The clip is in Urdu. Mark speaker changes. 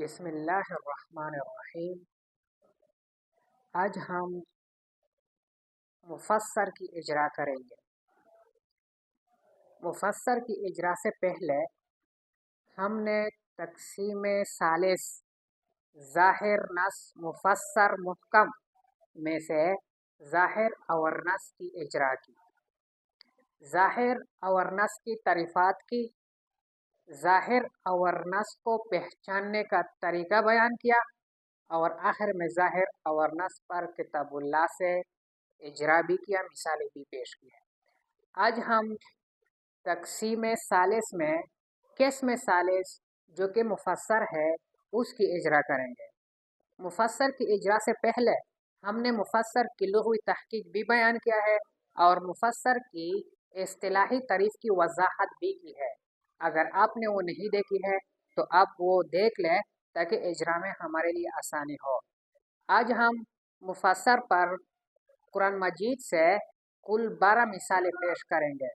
Speaker 1: بسم اللہ الرحمن الرحیم۔ آج ہم مفسر کی اجرا کریں گے۔ مفسر کی اجرا سے پہلے ہم نے تقسیم ثالث ظاہر نص مفسر محکم میں سے ظاہر اور نص کی اجرا کی، ظاہر اور نص کی تعریفات کی، ظاہر اور نص کو پہچاننے کا طریقہ بیان کیا، اور آخر میں ظاہر اور نص پر کتاب اللہ سے اجرا بھی کیا، مثالیں بھی پیش کی ہے۔ آج ہم تقسیم ثالث میں قسم ثالث جو کہ مفسر ہے اس کی اجرا کریں گے۔ مفسر کی اجرا سے پہلے ہم نے مفسر کی لغوی تحقیق بھی بیان کیا ہے اور مفسر کی اصطلاحی تعریف کی وضاحت بھی کی ہے۔ اگر آپ نے وہ نہیں دیکھی ہے تو آپ وہ دیکھ لیں تاکہ اجرا میں ہمارے لیے آسانی ہو۔ آج ہم مفسر پر قرآن مجید سے کل 12 مثالیں پیش کریں گے۔